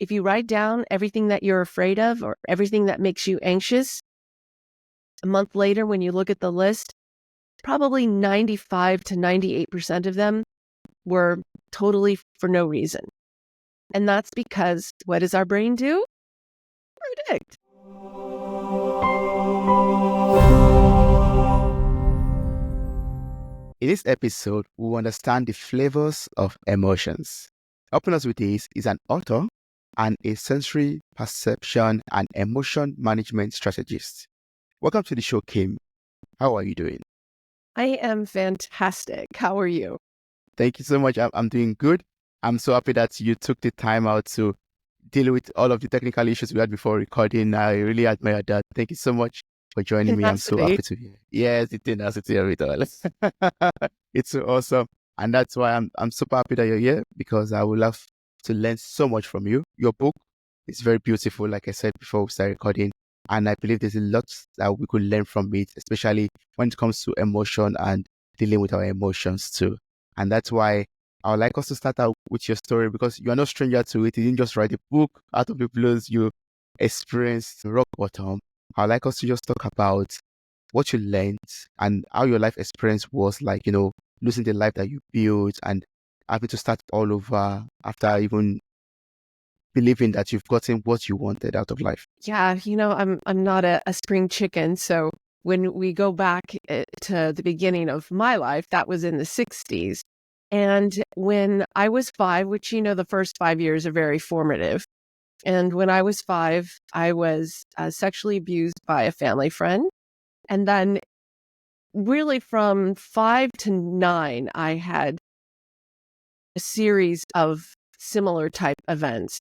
if you write down everything that you're afraid of or everything that makes you anxious, a month later, when you look at the list, probably 95 to 98% of them were totally for no reason. And that's because what does our brain do? Predict. In this episode, we will understand the flavors of emotions. Helping us with this is an author and a sensory perception and emotion management strategist. Welcome to the show, Kim. How are you doing? I am fantastic. How are you? Thank you so much. I'm doing good. I'm so happy that you took the time out to deal with all of the technical issues we had before recording. I really admire that. Thank you so much for joining me. I'm so happy to be here. Yes, the tenacity of it all. It's so awesome. And that's why I'm super happy that you're here, because I would love to learn so much from you. Your book is very beautiful, like I said before we started recording. And I believe there's a lot that we could learn from it, especially when it comes to emotion and dealing with our emotions too. And that's why I would like us to start out with your story, because you are no stranger to it. You didn't just write a book out of the blues. You experienced rock bottom. I would like us to just talk about what you learned and how your life experience was like, losing the life that you built and having to start all over after even believing that you've gotten what you wanted out of life. Yeah, I'm not a spring chicken. So when we go back to the beginning of my life, that was in the 60s. And when I was 5, which, the first 5 years are very formative. And when I was 5, I was sexually abused by a family friend. And then really from 5 to 9, I had a series of similar type events.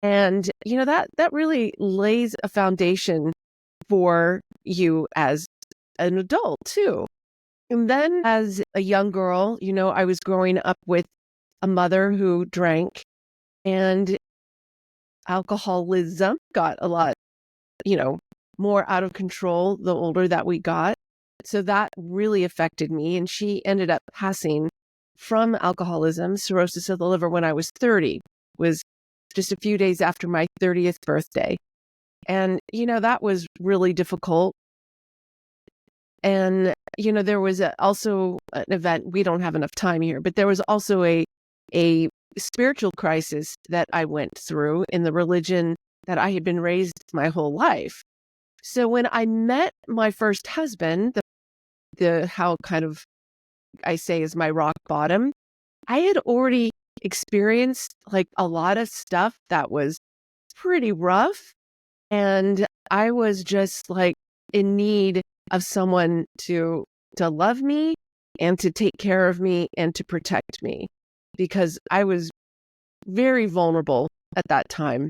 And, that really lays a foundation for you as an adult too. And then as a young girl, I was growing up with a mother who drank, and alcoholism got a lot, more out of control the older that we got. So that really affected me. And she ended up passing from alcoholism, cirrhosis of the liver, when I was 30, was just a few days after my 30th birthday. And, that was really difficult. And, there was also an event, we don't have enough time here, but there was also a spiritual crisis that I went through in the religion that I had been raised my whole life. So when I met my first husband, the how kind of I say is my rock bottom, I had already experienced like a lot of stuff that was pretty rough. And I was just like in need of someone to love me and to take care of me and to protect me, because I was very vulnerable at that time.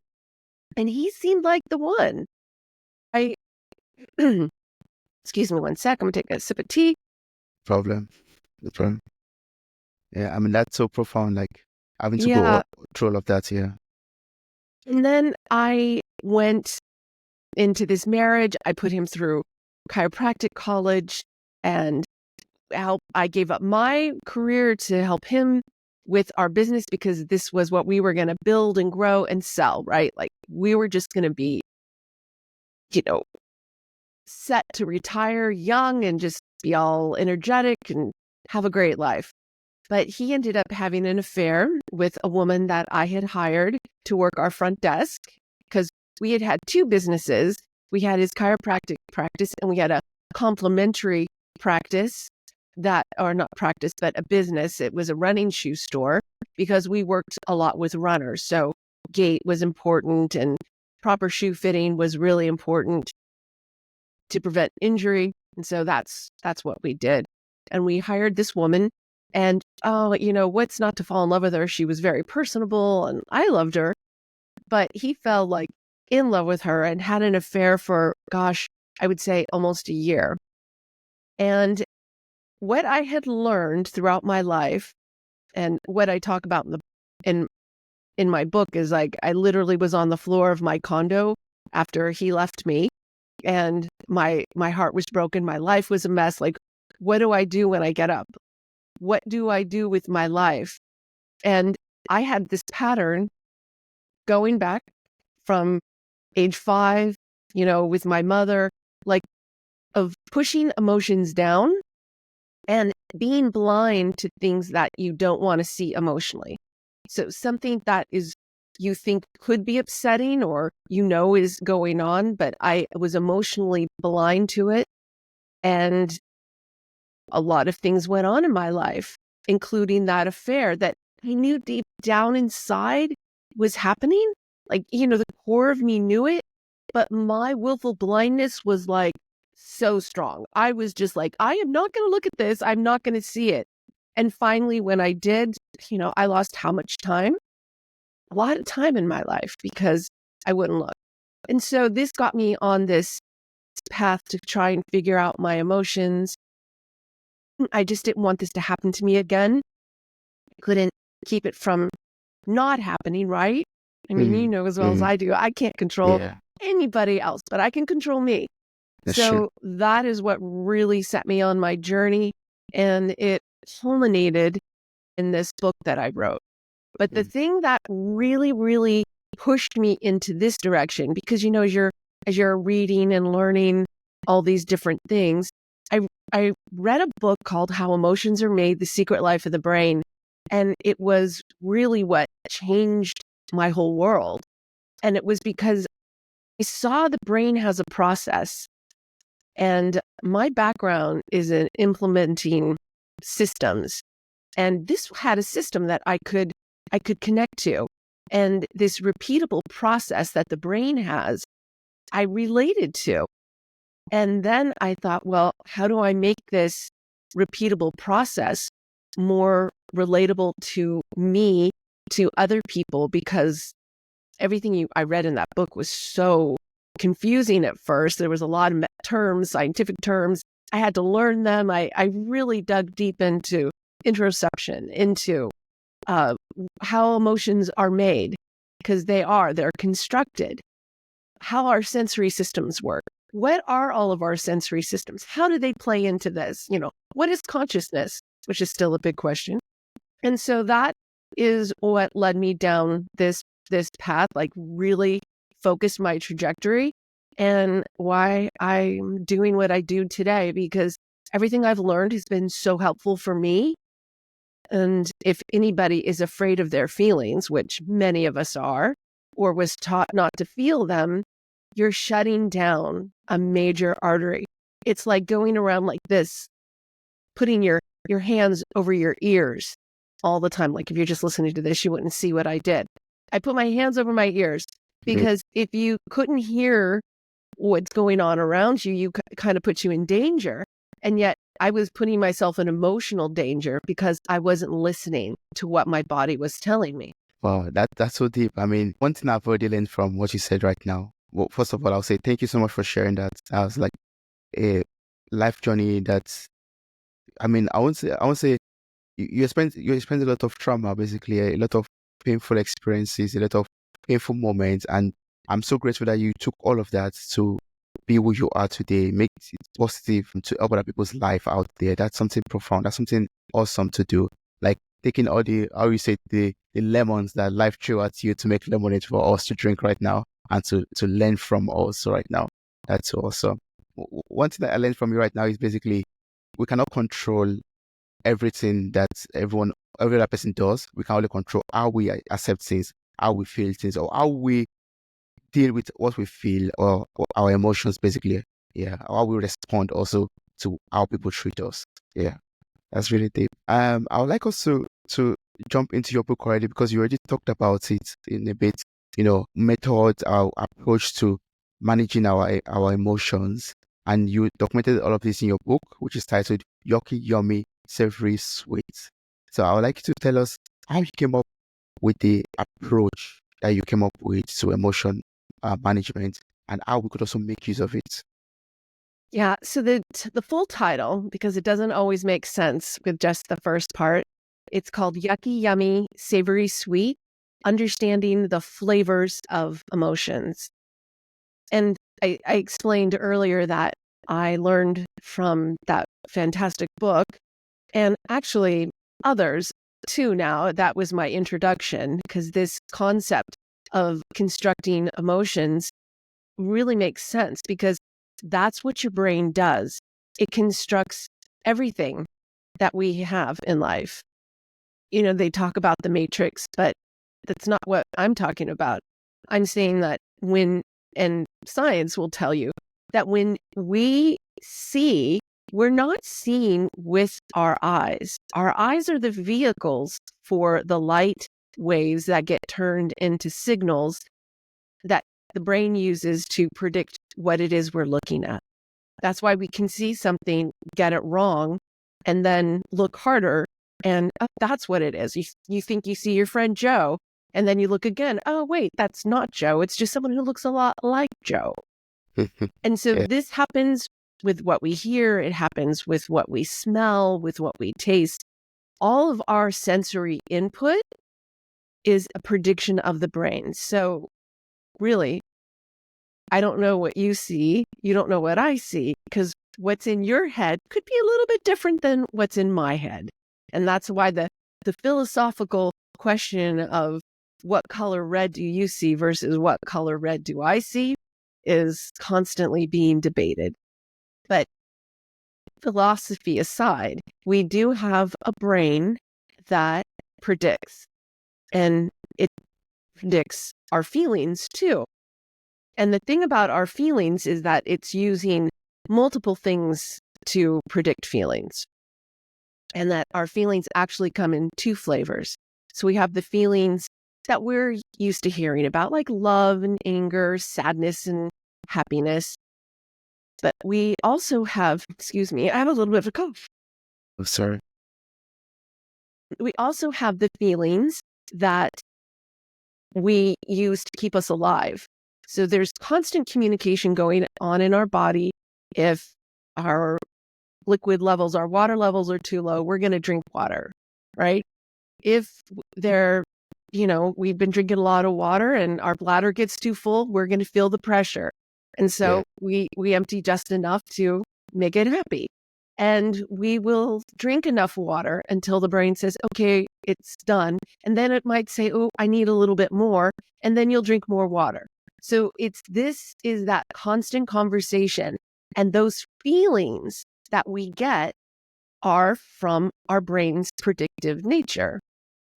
And he seemed like the one. I, excuse me one sec, I'm gonna take a sip of tea. No problem. Yeah, I mean, that's so profound, like having to go through all of that, yeah. And then I went into this marriage. I put him through chiropractic college, and I gave up my career to help him with our business, because this was what we were going to build and grow and sell, right? Like we were just going to be, set to retire young and just be all energetic and have a great life. But he ended up having an affair with a woman that I had hired to work our front desk, because we had 2 businesses. We had his chiropractic practice, and we had a complementary practice not practice, but a business. It was a running shoe store, because we worked a lot with runners. So gait was important, and proper shoe fitting was really important to prevent injury. And so that's what we did. And we hired this woman, and what's not to fall in love with her? She was very personable and I loved her, but he fell like in love with her and had an affair for, gosh, I would say almost a year. And what I had learned throughout my life, and what I talk about in my book, is like I literally was on the floor of my condo after he left me, and my heart was broken. My life was a mess. Like, what do I do when I get up? What do I do with my life? And I had this pattern going back from age 5, with my mother, like of pushing emotions down and being blind to things that you don't want to see emotionally. So something that you think could be upsetting or is going on, but I was emotionally blind to it. And a lot of things went on in my life, including that affair that I knew deep down inside was happening. Like, the core of me knew it, but my willful blindness was like so strong. I was just like, I am not going to look at this. I'm not going to see it. And finally, when I did, I lost how much time? A lot of time in my life because I wouldn't look. And so this got me on this path to try and figure out my emotions. I just didn't want this to happen to me again. I couldn't keep it from not happening, right? I mean, you know as well as I do, I can't control anybody else, but I can control me. That's so true. that is what really set me on my journey. And it culminated in this book that I wrote. But the thing that really, really pushed me into this direction, because, as you're reading and learning all these different things, I read a book called How Emotions Are Made, The Secret Life of the Brain. And it was really what changed my whole world. And it was because I saw the brain has a process. And my background is in implementing systems. And this had a system that I could connect to. And this repeatable process that the brain has, I related to. And then I thought, well, how do I make this repeatable process more relatable to me, to other people? Because everything I read in that book was so confusing at first. There was a lot of terms, scientific terms. I had to learn them. I really dug deep into interoception, into how emotions are made, because they're constructed, how our sensory systems work. What are all of our sensory systems? How do they play into this? What is consciousness, which is still a big question. And so that is what led me down this path, like really focused my trajectory and why I'm doing what I do today, because everything I've learned has been so helpful for me. And if anybody is afraid of their feelings, which many of us are, or was taught not to feel them, you're shutting down a major artery. It's like going around like this, putting your hands over your ears all the time. Like if you're just listening to this, you wouldn't see what I did. I put my hands over my ears because if you couldn't hear what's going on around you, you kind of puts you in danger. And yet I was putting myself in emotional danger because I wasn't listening to what my body was telling me. Wow, that's so deep. I mean, one thing I've already learned from what you said right now. Well, first of all, I'll say thank you so much for sharing that. I was like a life journey that's, I mean, I won't say you spend a lot of trauma, basically, a lot of painful experiences, a lot of painful moments. And I'm so grateful that you took all of that to be who you are today, make it positive to help other people's life out there. That's something profound. That's something awesome to do. Like taking all the, how you say, the lemons that life threw at you to make lemonade for us to drink right now and to learn from also right now. That's awesome. One thing that I learned from you right now is basically we cannot control everything that every other person does. We can only control how we accept things, how we feel things, or how we deal with what we feel or our emotions, basically. Yeah, how we respond also to how people treat us. Yeah, that's really deep. I would like also to jump into your book already because you already talked about it in a bit. Methods, our approach to managing our emotions, and you documented all of this in your book, which is titled Yucky Yummy Savory Sweet. So I would like you to tell us how you came up with the approach that you came up with to emotion management and how we could also make use of it. Yeah. So the full title, because it doesn't always make sense with just the first part, it's called Yucky Yummy Savory Sweet, Understanding the Flavors of Emotions. And I explained earlier that I learned from that fantastic book and actually others too now. That was my introduction because this concept of constructing emotions really makes sense, because that's what your brain does. It constructs everything that we have in life. They talk about the matrix, but that's not what I'm talking about. I'm saying that and science will tell you that when we see, we're not seeing with our eyes. Our eyes are the vehicles for the light waves that get turned into signals that the brain uses to predict what it is we're looking at. That's why we can see something, get it wrong, and then look harder, and that's what it is. You think you see your friend Joe, and then you look again. Oh, wait, that's not Joe. It's just someone who looks a lot like Joe. And so this happens with what we hear. It happens with what we smell, with what we taste. All of our sensory input is a prediction of the brain. So really, I don't know what you see. You don't know what I see, because what's in your head could be a little bit different than what's in my head. And that's why the philosophical question of what color red do you see versus what color red do I see is constantly being debated. But philosophy aside, we do have a brain that predicts, and it predicts our feelings too. And the thing about our feelings is that it's using multiple things to predict feelings, and that our feelings actually come in two flavors. So we have the feelings that we're used to hearing about, like love and anger, sadness and happiness. But we also have, excuse me, I have a little bit of a cough. Oh, sorry. We also have the feelings that we use to keep us alive. So there's constant communication going on in our body. If our liquid levels, our water levels are too low, we're going to drink water, right? If we've been drinking a lot of water and our bladder gets too full, we're going to feel the pressure. And so we empty just enough to make it happy. And we will drink enough water until the brain says, okay, it's done. And then it might say, oh, I need a little bit more. And then you'll drink more water. So this is that constant conversation. And those feelings that we get are from our brain's predictive nature,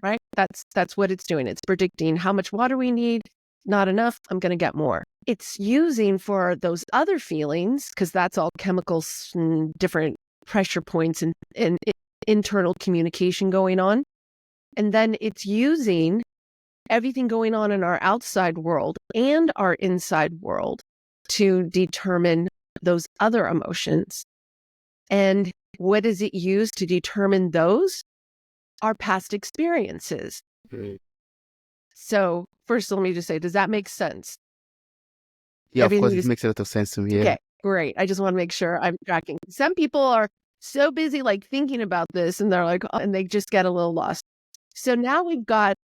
right? That's what it's doing. It's predicting how much water we need. Not enough, I'm going to get more. It's using for those other feelings, because that's all chemicals and different pressure points and internal communication going on. And then it's using everything going on in our outside world and our inside world to determine those other emotions. And what does it use to determine those? Our past experiences. Mm. So first, let me just say, does that make sense? Yeah, of course, it makes a lot of sense to me. Yeah. Okay, great. I just want to make sure I'm tracking. Some people are so busy thinking about this, and they're and they just get a little lost. So now we've got,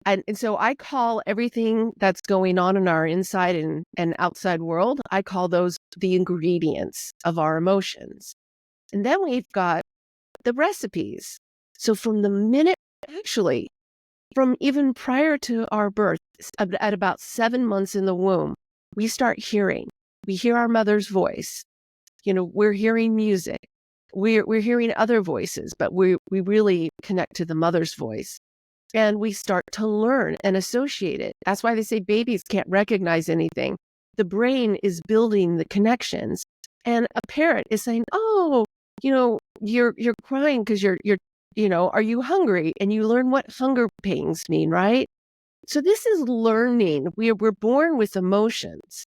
and so I call everything that's going on in our inside and outside world, I call those the ingredients of our emotions. And then we've got the recipes. So from the minute, actually, from even prior to our birth, at about 7 months in the womb, we start hearing. We hear our mother's voice. We're hearing music. We're hearing other voices, but we really connect to the mother's voice. And we start to learn and associate it. That's why they say babies can't recognize anything. The brain is building the connections. And a parent is saying, oh, you're crying because you're are you hungry? And you learn what hunger pangs mean, right? So this is learning. We're born with emotions,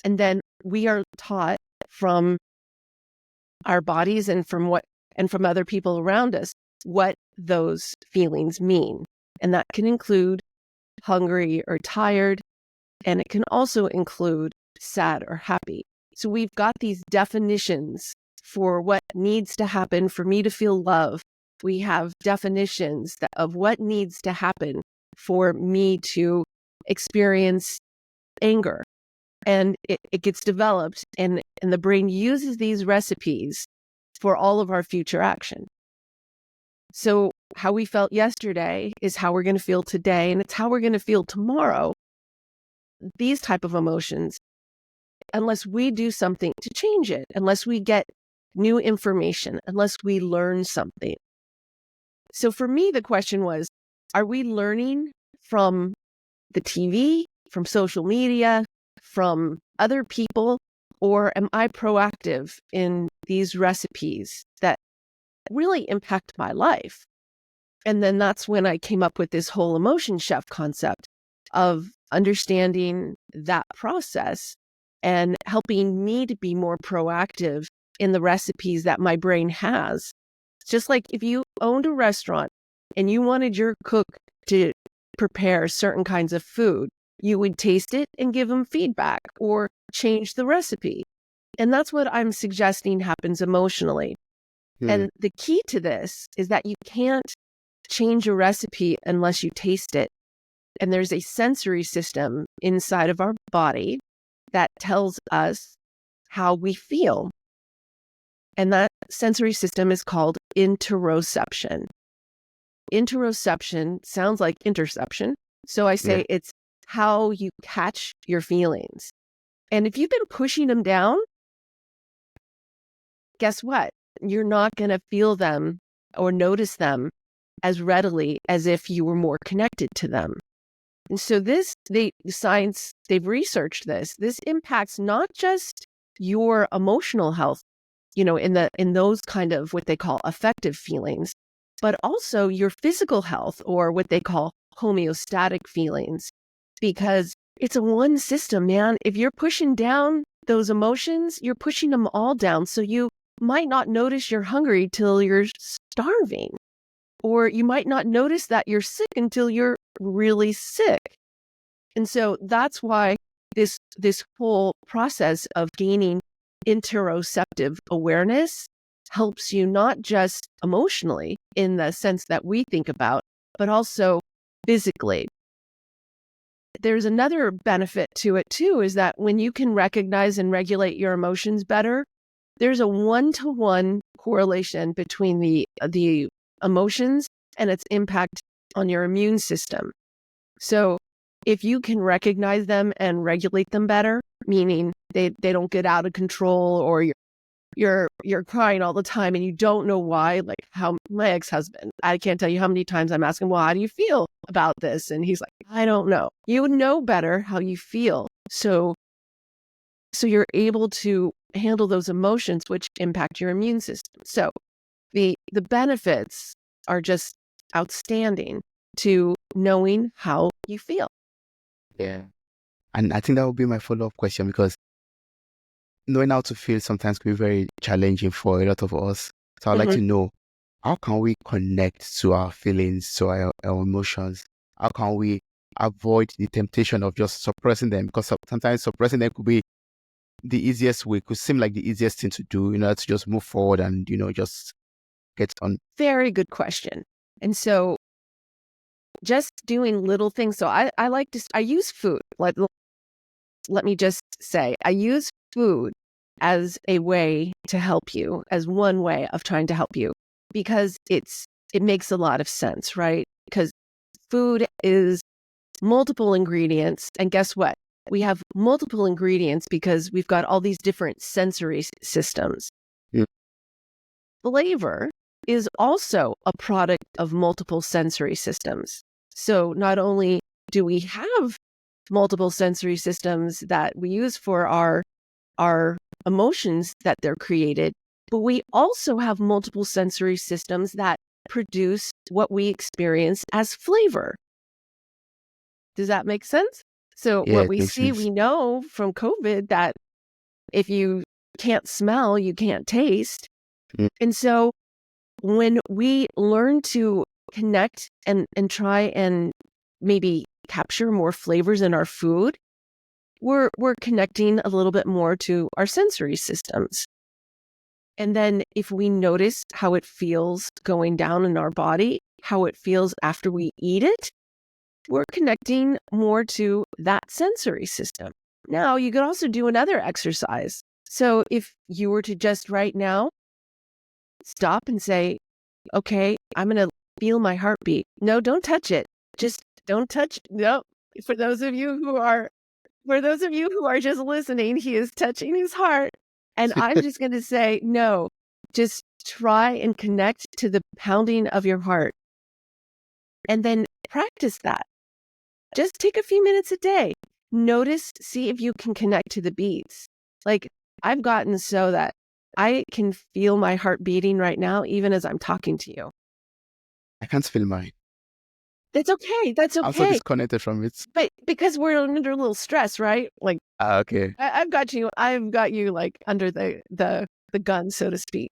and then we are taught from our bodies and from other people around us what those feelings mean. And that can include hungry or tired, and it can also include sad or happy. So we've got these definitions for what needs to happen for me to feel love. We have definitions of what needs to happen for me to experience anger. And it gets developed, and the brain uses these recipes for all of our future action. So how we felt yesterday is how we're going to feel today, and it's how we're going to feel tomorrow. these type of emotions unless we do something to change it, unless we get new information, unless we learn something. So for me, the question was, are we learning from the TV, from social media, from other people, or am I proactive in these recipes that really impact my life? And then that's when I came up with this whole emotion chef concept of understanding that process and helping me to be more proactive in the recipes that my brain has. Just like if you owned a restaurant and you wanted your cook to prepare certain kinds of food, you would taste it and give them feedback or change the recipe. And that's what I'm suggesting happens emotionally. And the key to this is that you can't change a recipe unless you taste it. And there's a sensory system inside of our body that tells us how we feel. And that sensory system is called interoception. Interoception sounds like interception. So I say it's how you catch your feelings. And if you've been pushing them down, guess what? You're not going to feel them or notice them as readily as if you were more connected to them. And so they've researched this. This impacts not just your emotional health, in those kind of what they call affective feelings, but also your physical health or what they call homeostatic feelings, because it's a one system, man. If you're pushing down those emotions, you're pushing them all down. So you might not notice you're hungry till you're starving, or you might not notice that you're sick until you're really sick. And so that's why this whole process of gaining interoceptive awareness helps you not just emotionally in the sense that we think about, but also physically. There's another benefit to it too, is that when you can recognize and regulate your emotions better, there's a 1-to-1 correlation between the emotions and its impact on your immune system. So if you can recognize them and regulate them better, meaning they don't get out of control, or you're crying all the time and you don't know why, like how my ex-husband, I can't tell you how many times I'm asking, well, how do you feel about this? And he's like, I don't know. You know better how you feel. So you're able to handle those emotions which impact your immune system. So the benefits are just outstanding to knowing how you feel. Yeah. And I think that would be my follow-up question, because knowing how to feel sometimes can be very challenging for a lot of us. So I'd like to know, how can we connect to our feelings, to our emotions? How can we avoid the temptation of just suppressing them? Because sometimes suppressing them could be the easiest way, could seem like the easiest thing to do, to just move forward and, just get on. Very good question. And so just doing little things. So I use food. Let me just say, I use food as a way to help you, as one way of trying to help you, because it makes a lot of sense, right? Because food is multiple ingredients. And guess what? We have multiple ingredients because we've got all these different sensory systems. Yeah. Flavor is also a product of multiple sensory systems. So not only do we have multiple sensory systems that we use for our emotions that they're created, but we also have multiple sensory systems that produce what we experience as flavor. Does that make sense? So Yeah, what it we makes see, sense. we know from COVID that if you can't smell, you can't taste. Mm. And so when we learn to connect and try and maybe capture more flavors in our food, we're connecting a little bit more to our sensory systems. And then if we notice how it feels going down in our body, how it feels after we eat it, we're connecting more to that sensory system. Now, you could also do another exercise. So if you were to just right now stop and say, okay, I'm going to feel my heartbeat. No, don't touch it. Just don't touch. No, for those of you who are For those of you who are just listening, he is touching his heart. And I'm just going to say, no, just try and connect to the pounding of your heart. And then practice that. Just take a few minutes a day. Notice, see if you can connect to the beats. Like, I've gotten so that I can feel my heart beating right now, even as I'm talking to you. I can't feel mine. That's okay. That's okay. I'm so disconnected from it. But because we're under a little stress, right? Like, okay. I've got you like under the gun, so to speak.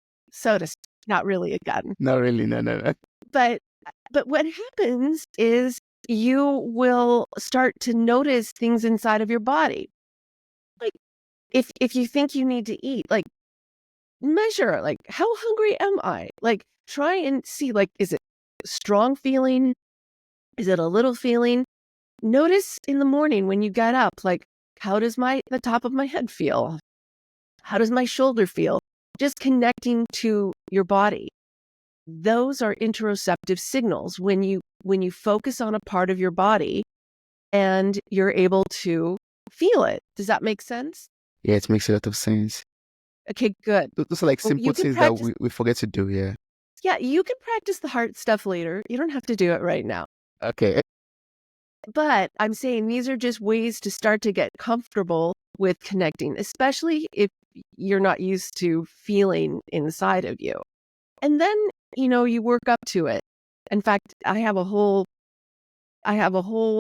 Not really a gun. Not really, no. But what happens is you will start to notice things inside of your body. Like, if you think you need to eat, like, measure, like, how hungry am I? Like, try and see, like, is it a strong feeling? Is it a little feeling? Notice in the morning when you get up, like, how does the top of my head feel? How does my shoulder feel? Just connecting to your body. Those are interoceptive signals when you focus on a part of your body and you're able to feel it. Does that make sense? Yeah, it makes a lot of sense. Okay, good. Those are like simple things that we forget to do, yeah. Yeah, you can practice the heart stuff later. You don't have to do it right now. Okay. But I'm saying these are just ways to start to get comfortable with connecting, especially if you're not used to feeling inside of you. And then, you work up to it. In fact, I have a whole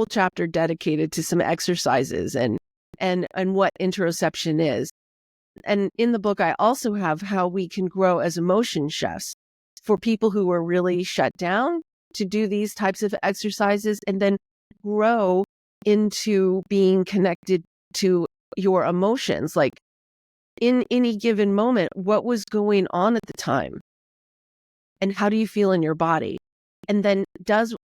chapter dedicated to some exercises and what interoception is. And in the book, I also have how we can grow as emotion chefs for people who are really shut down to do these types of exercises and then grow into being connected to your emotions. Like, in any given moment, what was going on at the time? And how do you feel in your body? And then does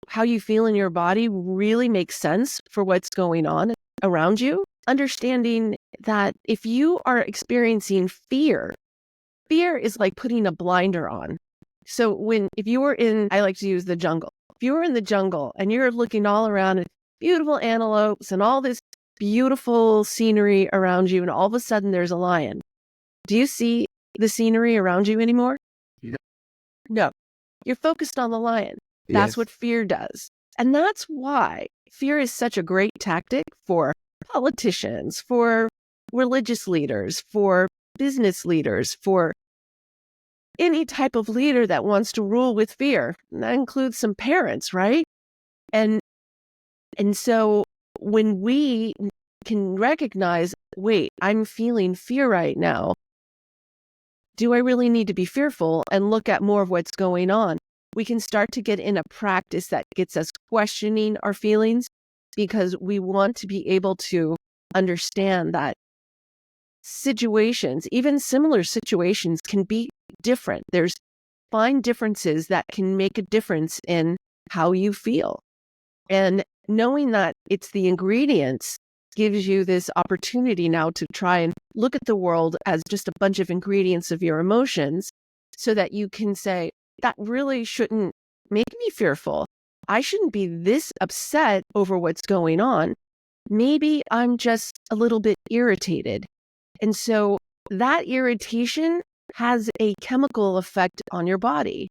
how you feel in your body really make sense for what's going on around you? Understanding that if you are experiencing fear is like putting a blinder on. So if you were I like to use the jungle. If you were in the jungle and you're looking all around at beautiful antelopes and all this beautiful scenery around you, and all of a sudden there's a lion, do you see the scenery around you anymore? Yeah. No. You're focused on the lion. Yes. That's what fear does. And that's why fear is such a great tactic for politicians, for religious leaders, for business leaders, for any type of leader that wants to rule with fear. And that includes some parents, right? And so when we can recognize, wait, I'm feeling fear right now. Do I really need to be fearful? And look at more of what's going on. We can start to get in a practice that gets us questioning our feelings, because we want to be able to understand that situations, even similar situations, can be different. There's fine differences that can make a difference in how you feel. And knowing that it's the ingredients gives you this opportunity now to try and look at the world as just a bunch of ingredients of your emotions, so that you can say, that really shouldn't make me fearful. I shouldn't be this upset over what's going on. Maybe I'm just a little bit irritated. And so that irritation has a chemical effect on your body.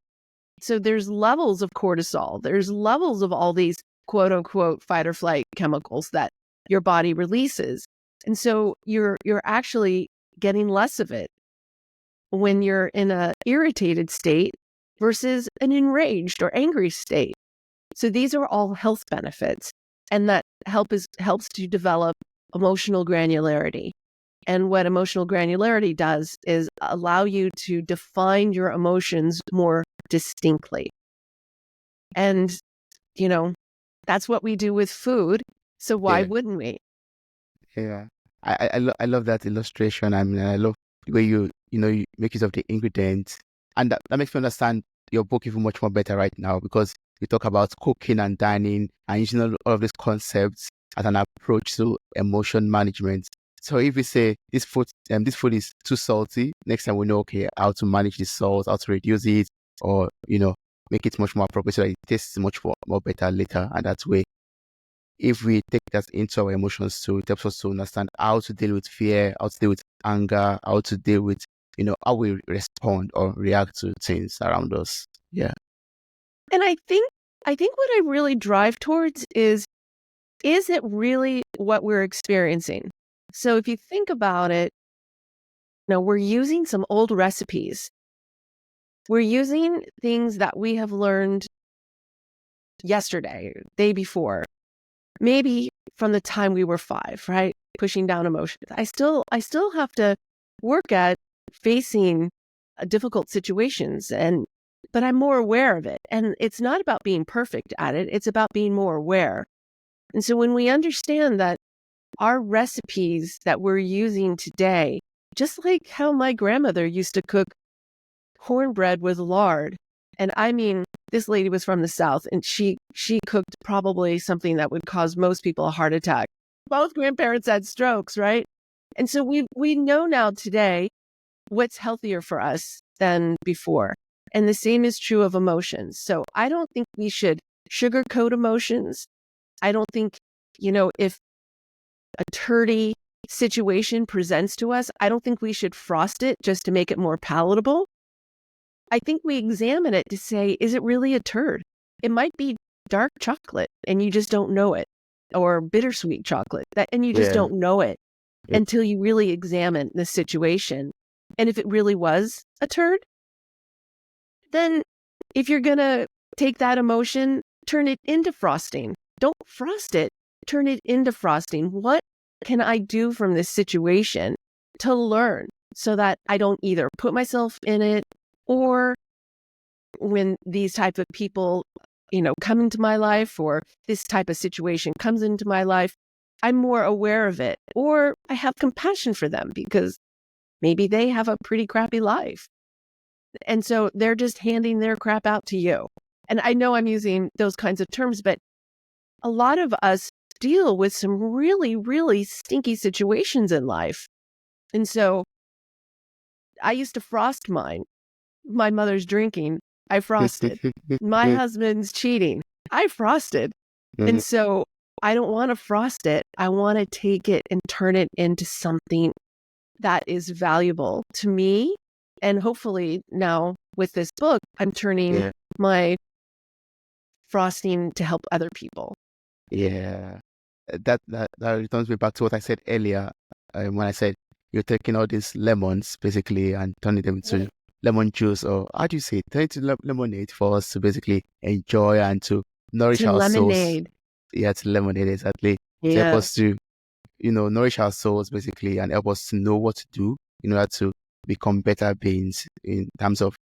So there's levels of cortisol. There's levels of all these quote unquote fight or flight chemicals that your body releases. And so you're actually getting less of it when you're in a irritated state versus an enraged or angry state. So these are all health benefits, and that helps to develop emotional granularity. And what emotional granularity does is allow you to define your emotions more distinctly. And, that's what we do with food. So why wouldn't we? Yeah. I love that illustration. I mean, I love the way you make use of the ingredients. And that makes me understand your book even much more better right now, because we talk about cooking and dining and using all of these concepts as an approach to emotion management. So if we say this food is too salty, next time we know, okay, how to manage the salt, how to reduce it, or, make it much more appropriate so that it tastes much more better later. And that way, if we take that into our emotions too, it helps us to understand how to deal with fear, how to deal with anger, how to deal with, how we respond or react to things around us. Yeah. And I think what I really drive towards is it really what we're experiencing? So if you think about it, we're using some old recipes. We're using things that we have learned yesterday, day before, maybe from the time we were 5, right? Pushing down emotions. I still have to work at facing difficult situations, but I'm more aware of it. And it's not about being perfect at it. It's about being more aware. And so when we understand that our recipes that we're using today, just like how my grandmother used to cook cornbread with lard. And I mean, this lady was from the South, and she cooked probably something that would cause most people a heart attack. Both grandparents had strokes, right? And so we know now today what's healthier for us than before. And the same is true of emotions. So I don't think we should sugarcoat emotions. I don't think, if a turdy situation presents to us, I don't think we should frost it just to make it more palatable. I think we examine it to say, is it really a turd? It might be dark chocolate and you just don't know it, or bittersweet chocolate and you just don't know it until you really examine the situation. And if it really was a turd, then if you're going to take that emotion, turn it into frosting. Don't frost it, turn it into frosting. What can I do from this situation to learn so that I don't either put myself in it, or when these type of people, come into my life, or this type of situation comes into my life, I'm more aware of it, or I have compassion for them because maybe they have a pretty crappy life. And so they're just handing their crap out to you. And I know I'm using those kinds of terms, but a lot of us deal with some really, really stinky situations in life. And so I used to frost mine. My mother's drinking, I frosted. My husband's cheating, I frosted. And so I don't want to frost it. I want to take it and turn it into something that is valuable to me. And hopefully now with this book, I'm turning my frosting to help other people. Yeah. That returns me back to what I said earlier, when I said you're taking all these lemons basically and turning them into lemon juice, or how do you say it? Turn it into lemonade for us to basically enjoy and to nourish our lemonade. souls. Yeah, to lemonade, exactly. To Yeah. help us to, nourish our souls basically, and help us to know what to do in order to become better beings in terms of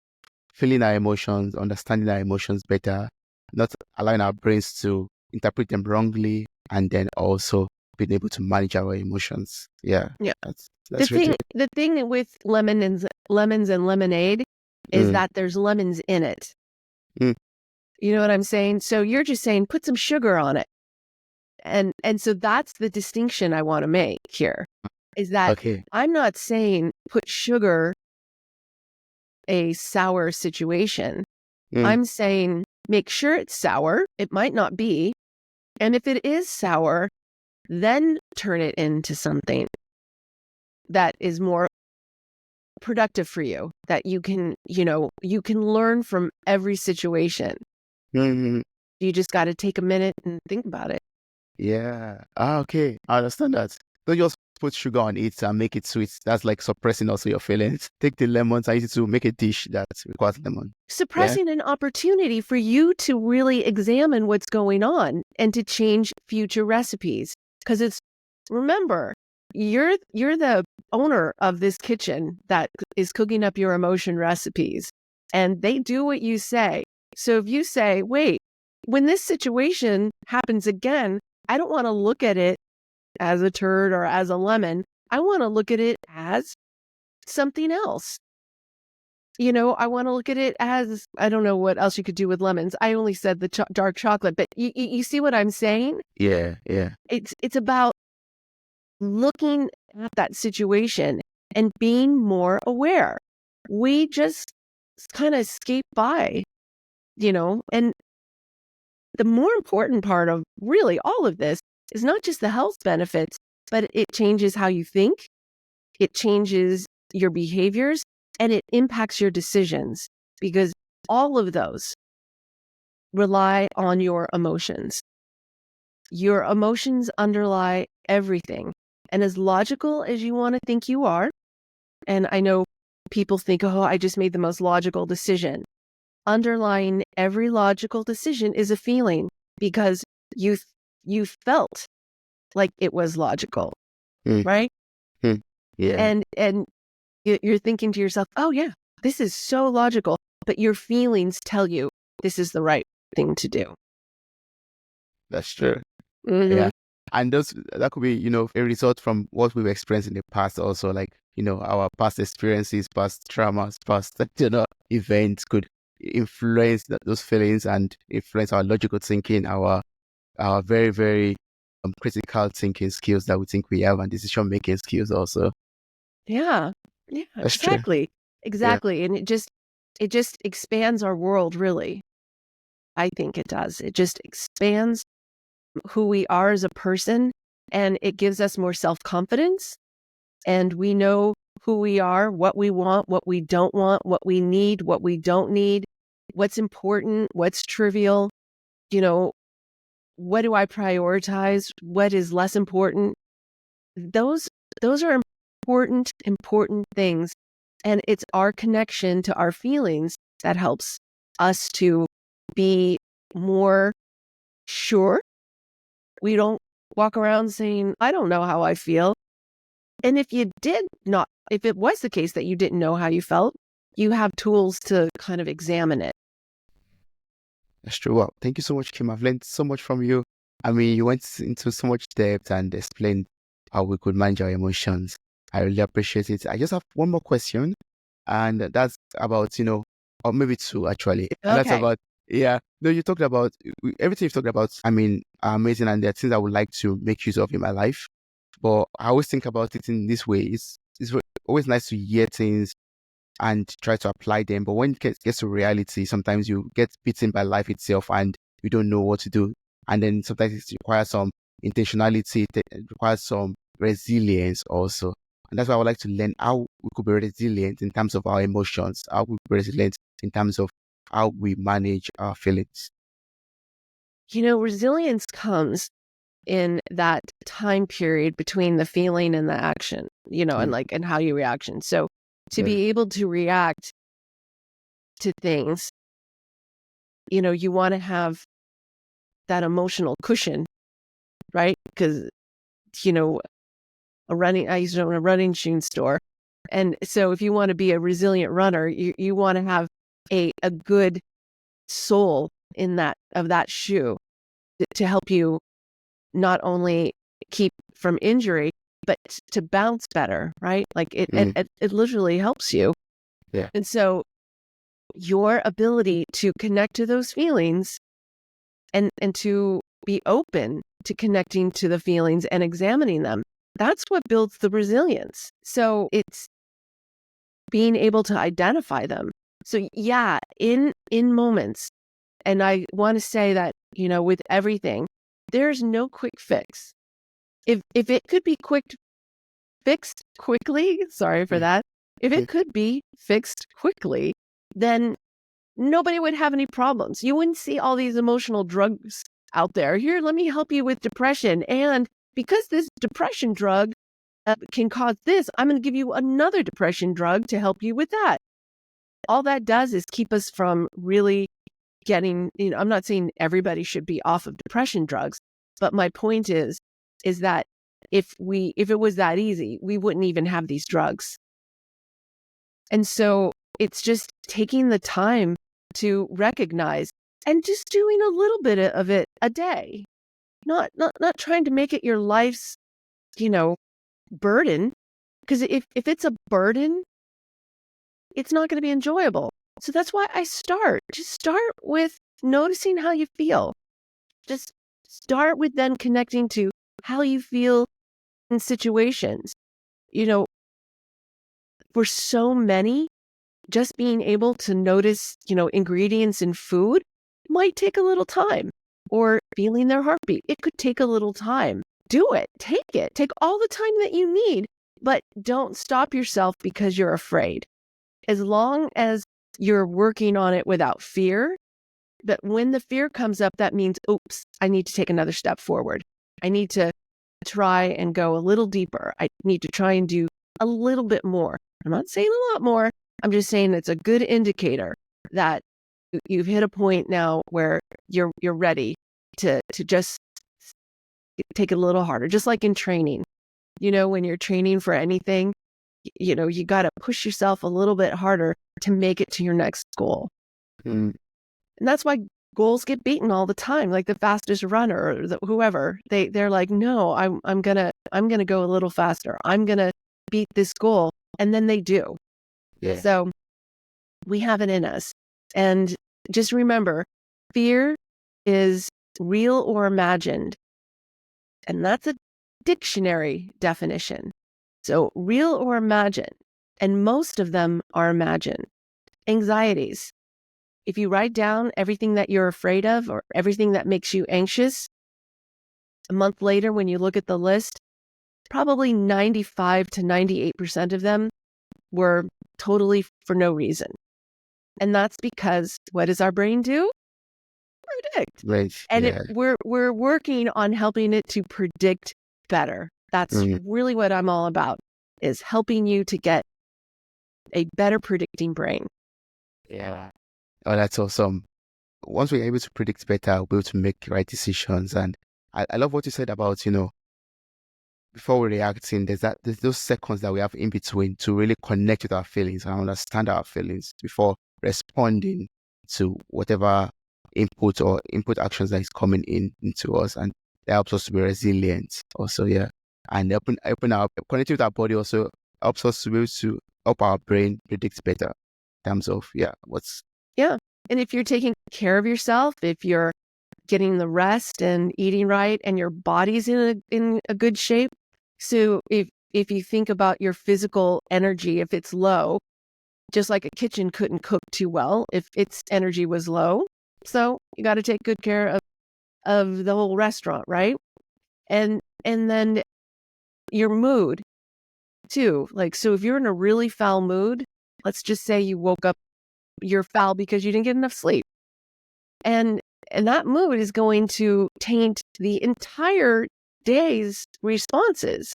feeling our emotions, understanding our emotions better, not allowing our brains to interpret them wrongly, and then also being able to manage our emotions. Yeah. Yeah. That's really the thing with lemons and lemonade is that there's lemons in it. You know what I'm saying? So you're just saying put some sugar on it. And so that's the distinction I want to make here, is that I'm not saying put sugar a sour situation. I'm saying make sure it's sour. It might not be. And if it is sour, then turn it into something that is more productive for you, that you can learn from every situation. You just got to take a minute and think about it. Yeah. Okay. I understand that. Don't just put sugar on it and make it sweet. That's like suppressing also your feelings. Take the lemons and use it to make a dish that requires lemon. Suppressing an opportunity for you to really examine what's going on and to change future recipes. Because remember, you're the owner of this kitchen that is cooking up your emotion recipes, and they do what you say. So if you say, wait, when this situation happens again, I don't want to look at it as a turd or as a lemon. I want to look at it as something else. I want to look at it as, I don't know what else you could do with lemons. I only said the dark chocolate, but you see what I'm saying? Yeah, yeah. It's about looking at that situation and being more aware. We just kind of skate by, and the more important part of really all of this is not just the health benefits, but it changes how you think, it changes your behaviors, and it impacts your decisions, because all of those rely on your emotions. Your emotions underlie everything. And as logical as you want to think you are, and I know people think, oh, I just made the most logical decision. Underlying every logical decision is a feeling, because you felt like it was logical, Mm. right? Mm. Yeah, And you're thinking to yourself, oh yeah, this is so logical, but your feelings tell you this is the right thing to do. that's true. Mm-hmm. Yeah. And that could be, a result from what we've experienced in the past also, like, our past experiences, past traumas, past, events could influence those feelings and influence our logical thinking, our very, very critical thinking skills that we think we have, and decision-making skills also. Yeah. Yeah, That's true. exactly. Yeah. Exactly. And it just expands our world, really. I think it does. It just expands who we are as a person, and it gives us more self-confidence, and we know who we are, what we want, what we don't want, what we need, what we don't need, what's important, what's trivial, you know, what do I prioritize, what is less important. Those those are important things, and it's our connection to our feelings that helps us to be more sure. We don't walk around saying, I don't know how I feel. And if it was the case that you didn't know how you felt, you have tools to kind of examine it. That's true. Well, thank you so much, Kim. I've learned so much from you. I mean, you went into so much depth and explained how we could manage our emotions. I really appreciate it. I just have one more question, and that's about, or maybe two actually. And that's Okay. about, yeah, no, you talked about everything you've talked about. I mean, are amazing, and there are things I would like to make use of in my life. But I always think about it in this way. It's always nice to hear things and try to apply them. But when it gets to reality, sometimes you get beaten by life itself and you don't know what to do. And then sometimes it requires some intentionality, it requires some resilience also. And that's why I would like to learn how we could be resilient in terms of our emotions, how we be resilient in terms of how we manage our feelings. Resilience comes in that time period between the feeling and the action, and Mm, and how you reaction. So to very, be able to react to things, you want to have that emotional cushion, right? Because, you know, I used to own a running shoe store. And so if you want to be a resilient runner, you want to have a good sole of that shoe to help you not only keep from injury, but to bounce better, right? Like mm, it literally helps you. yeah, And so your ability to connect to those feelings and to be open to connecting to the feelings and examining them, that's what builds the resilience. So it's being able to identify them. So yeah, in moments, and I want to say that, with everything, there's no quick fix. If it could be fixed quickly, sorry for mm, that. If it mm, could be fixed quickly, then nobody would have any problems. You wouldn't see all these emotional drugs out there. Here, let me help you with depression. And because this depression drug can cause this, I'm going to give you another depression drug to help you with that. All that does is keep us from really getting, I'm not saying everybody should be off of depression drugs, but my point is that if it was that easy, we wouldn't even have these drugs. And so it's just taking the time to recognize and just doing a little bit of it a day. Not trying to make it your life's, burden. Because if it's a burden, it's not going to be enjoyable. So that's why just start with noticing how you feel. Just start with then connecting to how you feel in situations. You know, for so many, just being able to notice, ingredients in food might take a little time. or feeling their heartbeat. It could take a little time. Do it. Take it. Take all the time that you need, but don't stop yourself because you're afraid. As long as you're working on it without fear, but when the fear comes up, that means, oops, I need to take another step forward. I need to try and go a little deeper. I need to try and do a little bit more. I'm not saying a lot more. I'm just saying it's a good indicator that you've hit a point now where you're ready to just take it a little harder. Just like in training, when you're training for anything, you got to push yourself a little bit harder to make it to your next goal. And that's why goals get beaten all the time. Like the fastest runner or whoever, they're like, no, I'm gonna go a little faster. I'm gonna beat this goal, and then they do. Yeah. So we have it in us, and just remember, fear is real or imagined, and that's a dictionary definition. So real or imagined, and most of them are imagined. Anxieties. If you write down everything that you're afraid of or everything that makes you anxious, a month later when you look at the list, probably 95 to 98% of them were totally for no reason. And that's because what does our brain do? Predict. Right. And we're working on helping it to predict better. That's really what I'm all about, is helping you to get a better predicting brain. Yeah. Oh, that's awesome. Once we're able to predict better, we'll be able to make right decisions. And I love what you said about, before we're reacting, there's those seconds that we have in between to really connect with our feelings and understand our feelings before responding to whatever input actions that is coming into us. And that helps us to be resilient also, yeah. And connecting with our body also helps us to be able to help our brain predict better in terms of, Yeah. And if you're taking care of yourself, if you're getting the rest and eating right and your body's in a good shape. So if you think about your physical energy, if it's low, just like a kitchen couldn't cook too well if its energy was low. So you got to take good care of the whole restaurant, right? And then your mood too. Like, so if you're in a really foul mood, let's just say you woke up, you're foul because you didn't get enough sleep. And that mood is going to taint the entire day's responses,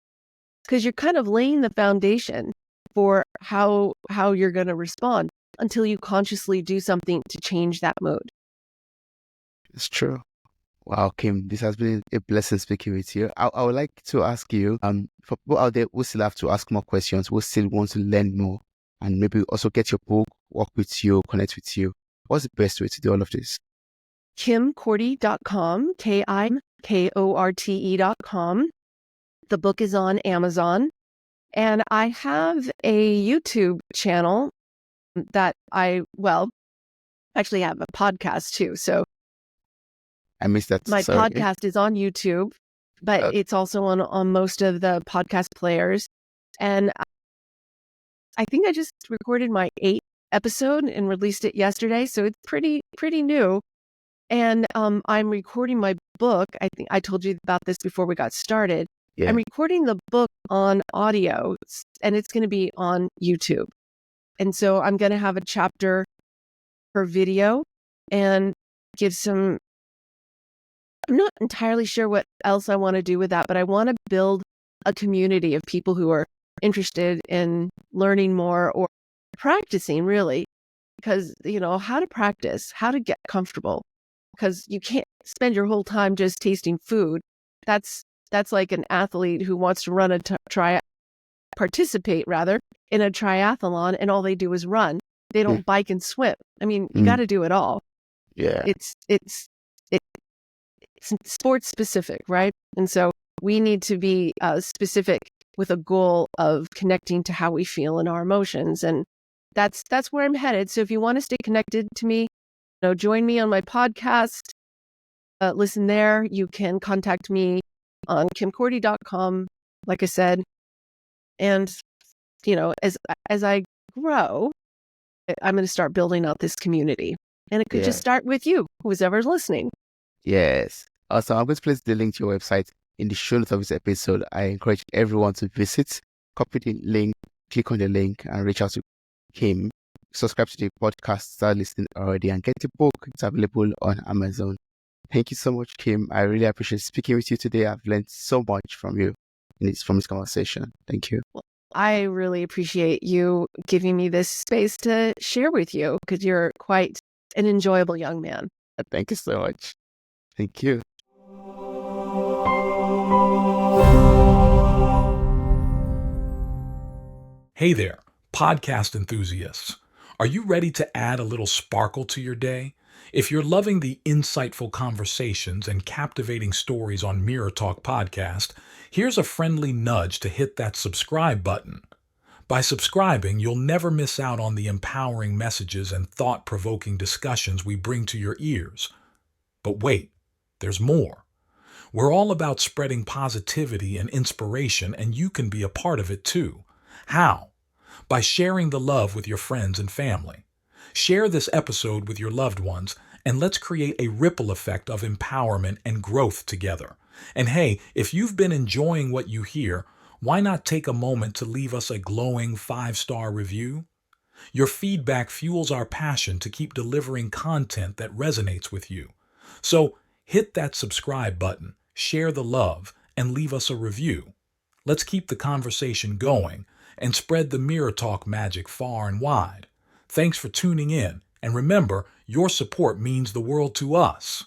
because you're kind of laying the foundation for how you're going to respond until you consciously do something to change that mood. It's true. Wow, Kim, this has been a blessing speaking with you. I would like to ask you, for people out there who still have to ask more questions, who still want to learn more, and maybe also get your book, work with you, connect with you, what's the best way to do all of this? KimKorte.com, KimKorte.com. The book is on Amazon. And I have a YouTube channel that actually have a podcast too. So I missed that. My podcast is on YouTube, but it's also on most of the podcast players. And I think I just recorded my 8th episode and released it yesterday. So it's pretty new. And I'm recording my book. I think I told you about this before we got started. Yeah. I'm recording the book on audio, and it's going to be on YouTube. And so I'm going to have a chapter per video and give some, I'm not entirely sure what else I want to do with that, but I want to build a community of people who are interested in learning more or practicing, really, because, how to practice, how to get comfortable, because you can't spend your whole time just tasting food. That's like an athlete who wants to run participate in a triathlon, and all they do is run. They don't bike and swim. I mean, you got to do it all. Yeah. It's sports specific, right? And so we need to be specific with a goal of connecting to how we feel and our emotions. And that's where I'm headed. So if you want to stay connected to me, join me on my podcast, listen there. You can contact me on KimKorte.com, like I said. And, as I grow, I'm going to start building out this community. And it could just start with you, who's ever listening. Yes. Also, I'm going to place the link to your website in the show notes of this episode. I encourage everyone to visit, copy the link, click on the link, and reach out to Kim. Subscribe to the podcast, start listening already, and get the book. It's available on Amazon. Thank you so much, Kim. I really appreciate speaking with you today. I've learned so much from you from this conversation. Thank you. Well, I really appreciate you giving me this space to share with you because you're quite an enjoyable young man. Thank you so much. Thank you. Hey there, podcast enthusiasts. Are you ready to add a little sparkle to your day? If you're loving the insightful conversations and captivating stories on Mirror Talk Podcast, here's a friendly nudge to hit that subscribe button. By subscribing, you'll never miss out on the empowering messages and thought-provoking discussions we bring to your ears. But wait, there's more. We're all about spreading positivity and inspiration, and you can be a part of it too. How? By sharing the love with your friends and family. Share this episode with your loved ones, and let's create a ripple effect of empowerment and growth together. And hey, if you've been enjoying what you hear, why not take a moment to leave us a glowing 5-star review? Your feedback fuels our passion to keep delivering content that resonates with you. So hit that subscribe button, share the love, and leave us a review. Let's keep the conversation going and spread the Mirror Talk magic far and wide. Thanks for tuning in, and remember, your support means the world to us.